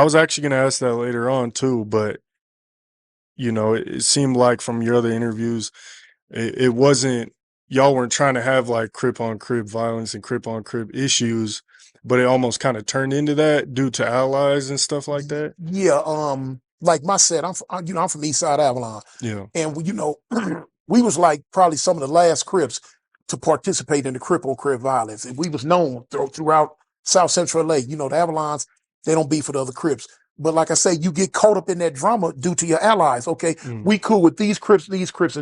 was actually gonna ask that later on too, but it seemed like from your other interviews, it wasn't y'all weren't trying to have like crip on crip violence and crip on crip issues, but it almost kind of turned into that due to allies and stuff like that. Yeah, like my set, I'm from East Side Avalon, Yeah. and we was like probably some of the last Crips to participate in the Crip on Crip violence, and we was known throughout South Central LA. The Avalons, they don't beef with other Crips, but like I say, you get caught up in that drama due to your allies. Okay, Mm, we cool with these Crips, and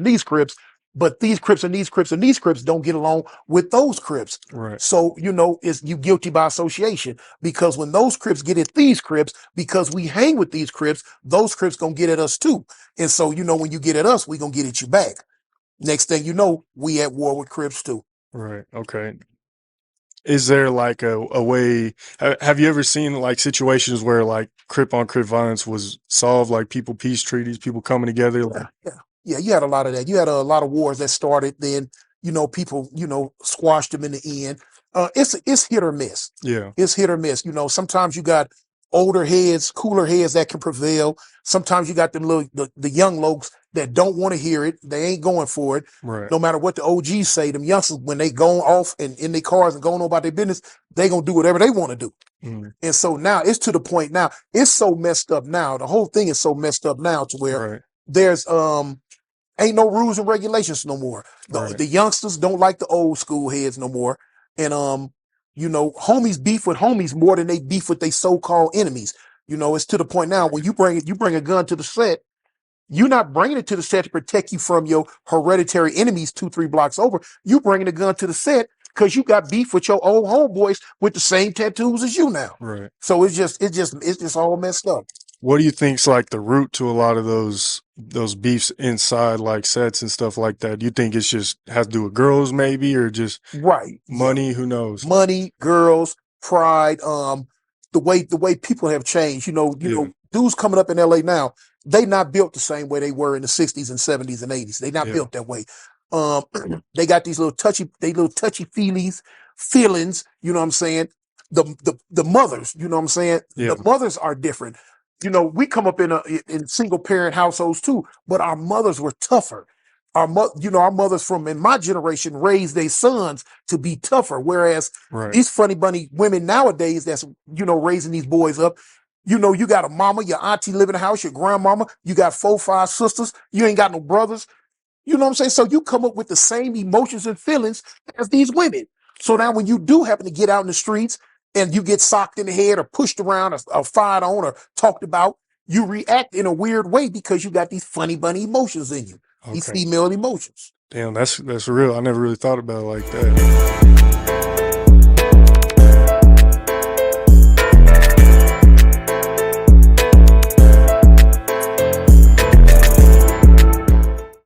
these Crips, but these Crips and these Crips and these Crips don't get along with those Crips. right. So it's you guilty by association, because when those Crips get at these Crips, because we hang with these Crips, those Crips gonna get at us too. And so when you get at us, we gonna get at you back. Next thing you know, we at war with Crips too. Right. Okay. Is there like a way? Have you ever seen like situations where like crip on crip violence was solved, like people peace treaties, people coming together? Like, Yeah. You had a lot of that. You had a lot of wars that started. Then people squashed them in the end. It's hit or miss. yeah. It's hit or miss. Sometimes you got older heads, cooler heads that can prevail. Sometimes you got them the young lokes that don't want to hear it. They ain't going for it. Right. No matter what the OGs say, them youngsters, when they go off and in their cars and going on about their business, they gonna do whatever they want to do. Mm, And so now it's to the point now, it's so messed up now. The whole thing is so messed up now to where right. there's ain't no rules and regulations no more. Right. The youngsters don't like the old school heads no more. And homies beef with homies more than they beef with their so-called enemies. It's to the point now when you bring a gun to the set, you're not bringing it to the set to protect you from your hereditary enemies 2-3 blocks over. You bringing the gun to the set because you got beef with your old homeboys with the same tattoos as you now. Right. So it's just all messed up. What do you think's like the root to a lot of those beefs inside like sets and stuff like that? Do you think it's just has to do with girls maybe, or just Right. money? Yeah. Who knows? Money, girls, pride, the way people have changed. Yeah. Dudes coming up in LA now, they not built the same way they were in the 60s and 70s and 80s. They not Yeah. built that way. They got these little touchy feelings, you know what I'm saying? The mothers, you know what I'm saying? Yeah. The mothers are different. We come up in single parent households too, but our mothers were tougher. Our mothers from in my generation raised their sons to be tougher. Whereas Right. these funny bunny women nowadays that's, raising these boys up, you got a mama, your auntie live in the house, your grandmama, you got 4, 5 sisters, you ain't got no brothers. You know what I'm saying? So you come up with the same emotions and feelings as these women. So now when you do happen to get out in the streets and you get socked in the head or pushed around or fired on or talked about, you react in a weird way because you got these funny bunny emotions in you. These Okay. female emotions. Damn, that's real. I never really thought about it like that.